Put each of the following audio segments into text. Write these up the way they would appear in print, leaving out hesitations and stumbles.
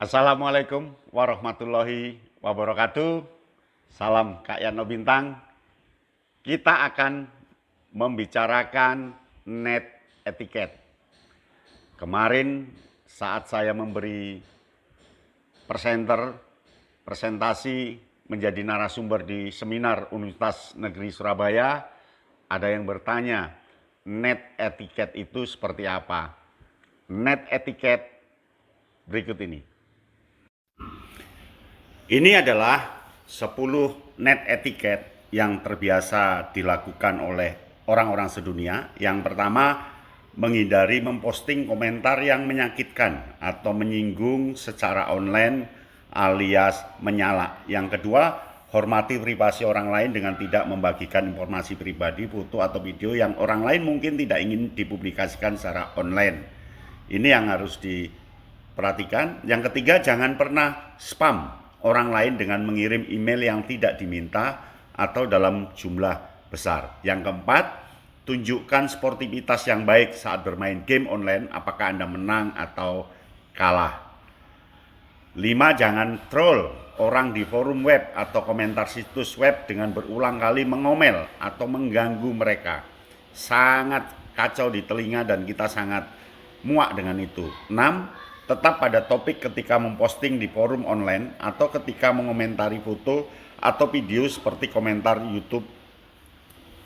Assalamualaikum warahmatullahi wabarakatuh. Salam Kak Yano Bintang. Kita akan membicarakan net etiquette. Kemarin saat saya memberi presentasi menjadi narasumber di seminar Universitas Negeri Surabaya, ada yang bertanya, net etiquette itu seperti apa? Net etiquette berikut ini. Ini adalah 10 net etiquette yang terbiasa dilakukan oleh orang-orang sedunia. Yang pertama, menghindari memposting komentar yang menyakitkan atau menyinggung secara online alias menyala. Yang kedua, hormati privasi orang lain dengan tidak membagikan informasi pribadi, foto atau video yang orang lain mungkin tidak ingin dipublikasikan secara online. Ini yang harus diperhatikan. Yang ketiga, jangan pernah spam orang lain dengan mengirim email yang tidak diminta atau dalam jumlah besar. Yang keempat, tunjukkan sportivitas yang baik saat bermain game online, apakah Anda menang atau kalah. 5. Jangan troll orang di forum web atau komentar situs web dengan berulang kali mengomel atau mengganggu mereka. Sangat kacau di telinga dan kita sangat muak dengan itu. 6. Tetap pada topik ketika memposting di forum online atau ketika mengomentari foto atau video seperti komentar YouTube,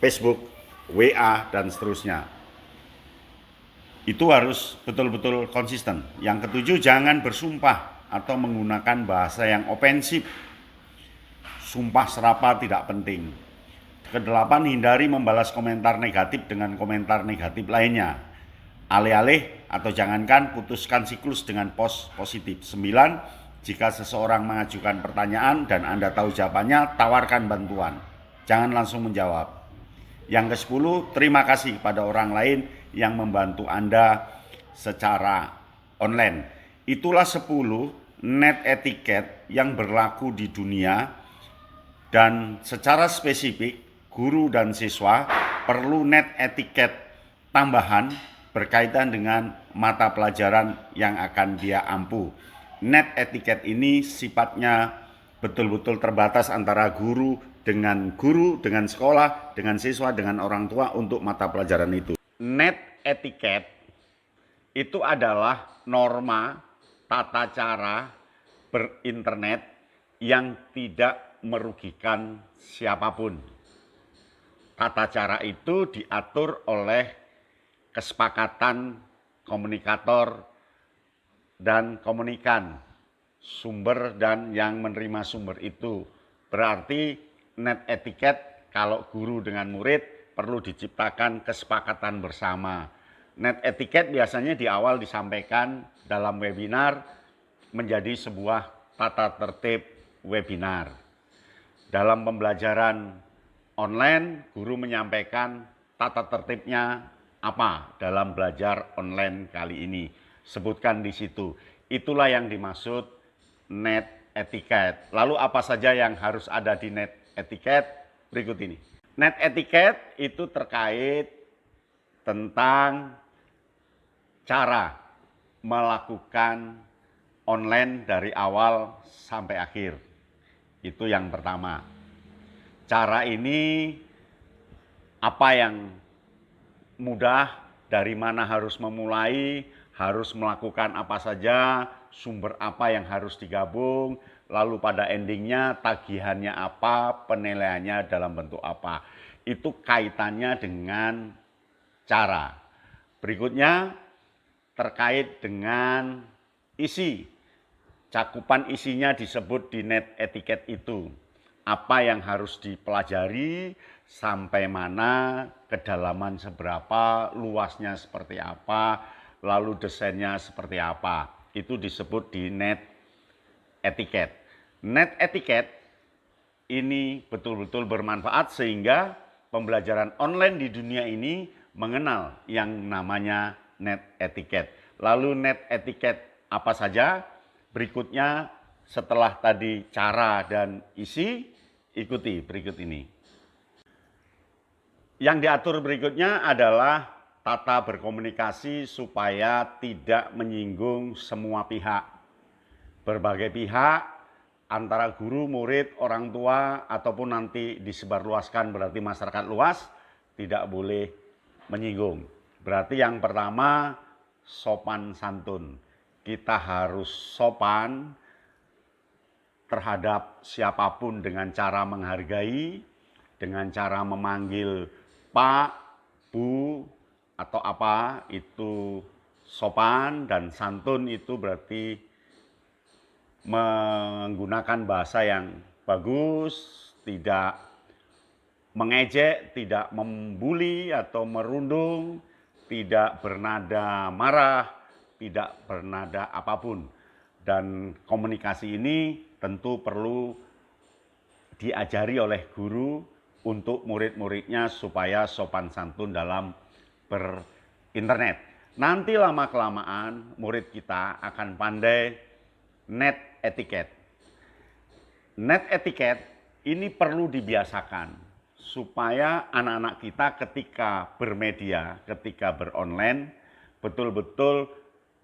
Facebook, WA, dan seterusnya. Itu harus betul-betul konsisten. Yang ketujuh, jangan bersumpah atau menggunakan bahasa yang ofensif. Sumpah serapa tidak penting. Kedelapan, hindari membalas komentar negatif dengan komentar negatif lainnya. Alih-alih atau jangankan putuskan siklus dengan post positif. 9. Jika seseorang mengajukan pertanyaan dan Anda tahu jawabannya, tawarkan bantuan. Jangan langsung menjawab. Yang ke-10, terima kasih kepada orang lain yang membantu Anda secara online. Itulah 10 net etiquette yang berlaku di dunia, dan secara spesifik guru dan siswa perlu net etiquette tambahan berkaitan dengan mata pelajaran yang akan dia ampu. Net etiquette ini sifatnya betul-betul terbatas antara guru, dengan sekolah, dengan siswa, dengan orang tua untuk mata pelajaran itu. Net etiquette itu adalah norma tata cara berinternet yang tidak merugikan siapapun. Tata cara itu diatur oleh kesepakatan komunikator dan komunikan, sumber dan yang menerima sumber itu. Berarti net etiquette kalau guru dengan murid perlu diciptakan kesepakatan bersama. Net etiquette biasanya di awal disampaikan dalam webinar menjadi sebuah tata tertib webinar. Dalam pembelajaran online, guru menyampaikan tata tertibnya apa dalam belajar online kali ini. Sebutkan di situ. Itulah yang dimaksud net etiquette. Lalu apa saja yang harus ada di net etiquette? Berikut ini. Net etiquette itu terkait tentang cara melakukan online dari awal sampai akhir. Itu yang pertama. Cara ini apa yang mudah, dari mana harus memulai, harus melakukan apa saja, sumber apa yang harus digabung, lalu pada endingnya tagihannya apa, penilaiannya dalam bentuk apa. Itu kaitannya dengan cara. Berikutnya terkait dengan isi. Cakupan isinya disebut di net etiquette itu. Apa yang harus dipelajari, sampai mana, kedalaman seberapa, luasnya seperti apa, lalu desainnya seperti apa. Itu disebut di net etiquette. Net etiquette ini betul-betul bermanfaat sehingga pembelajaran online di dunia ini mengenal yang namanya net etiquette. Lalu net etiquette apa saja? Berikutnya setelah tadi cara dan isi, ikuti berikut ini. Yang diatur berikutnya adalah tata berkomunikasi supaya tidak menyinggung semua pihak. berbagai pihak, antara guru, murid, orang tua, ataupun nanti disebarluaskan berarti masyarakat luas, tidak boleh menyinggung. Berarti yang pertama, sopan santun. Kita harus sopan terhadap siapapun dengan cara menghargai, dengan cara memanggil Pak, Bu, atau apa, itu sopan. Dan santun itu berarti menggunakan bahasa yang bagus, tidak mengejek, tidak membuli atau merundung, tidak bernada marah, tidak bernada apapun. Dan komunikasi ini tentu perlu diajari oleh guru untuk murid-muridnya supaya sopan santun dalam berinternet. Nanti lama-kelamaan murid kita akan pandai net etiquette. Net etiquette ini perlu dibiasakan supaya anak-anak kita ketika bermedia, ketika beronline, betul-betul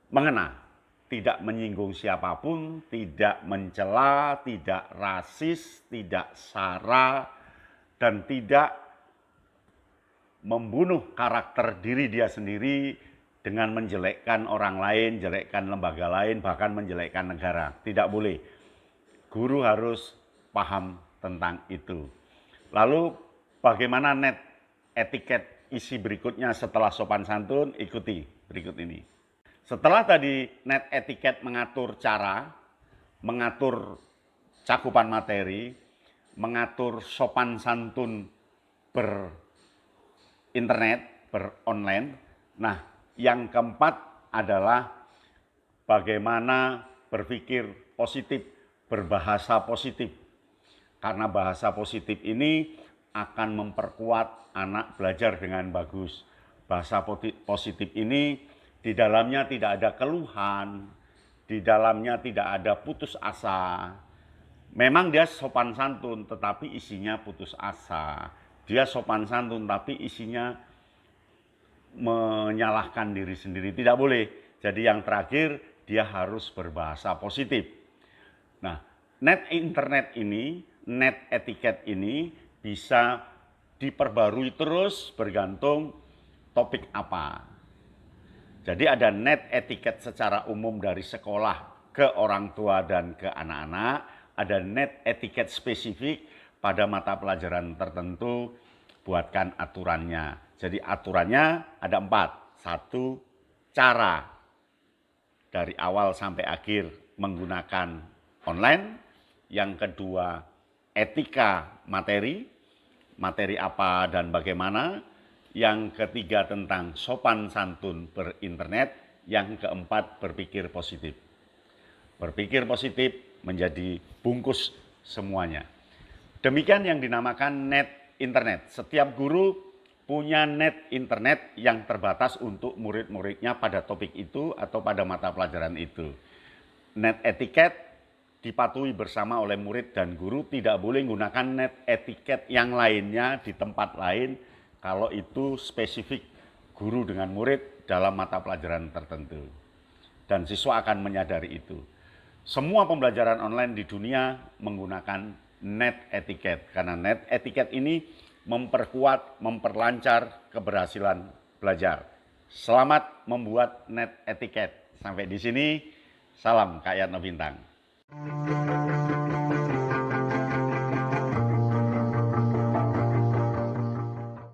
mengena. Tidak menyinggung siapapun, tidak mencela, tidak rasis, tidak sara, dan tidak membunuh karakter diri dia sendiri dengan menjelekkan orang lain, jelekkan lembaga lain, bahkan menjelekkan negara. Tidak boleh. Guru harus paham tentang itu. Lalu bagaimana net etiket isi berikutnya setelah sopan santun? Ikuti berikut ini. Setelah tadi net etiket mengatur cara, mengatur cakupan materi, mengatur sopan santun berinternet, beronline. Nah, yang keempat adalah bagaimana berpikir positif, berbahasa positif. Karena bahasa positif ini akan memperkuat anak belajar dengan bagus. Bahasa positif ini di dalamnya tidak ada keluhan, di dalamnya tidak ada putus asa. Memang dia sopan santun, tetapi isinya putus asa. Dia sopan santun, tapi isinya menyalahkan diri sendiri. Tidak boleh. Jadi yang terakhir, dia harus berbahasa positif. Nah, net internet ini, net etiket ini bisa diperbarui terus bergantung topik apa. Jadi ada net etiket secara umum dari sekolah ke orang tua dan ke anak-anak. Ada net etiket spesifik pada mata pelajaran tertentu, buatkan aturannya. Jadi aturannya ada 4. 1, cara dari awal sampai akhir menggunakan online. Yang kedua, etika materi, materi apa dan bagaimana. Yang ketiga tentang sopan santun berinternet. Yang keempat berpikir positif. Berpikir positif menjadi bungkus semuanya. Demikian yang dinamakan net internet. Setiap guru punya net internet yang terbatas untuk murid-muridnya pada topik itu atau pada mata pelajaran itu. Net etiket dipatuhi bersama oleh murid dan guru. Tidak boleh menggunakan net etiket yang lainnya di tempat lain kalau itu spesifik guru dengan murid dalam mata pelajaran tertentu. Dan siswa akan menyadari itu. Semua pembelajaran online di dunia menggunakan net etiket. Karena net etiket ini memperkuat, memperlancar keberhasilan belajar. Selamat membuat net etiket. Sampai di sini, salam Kak Yatno Bintang.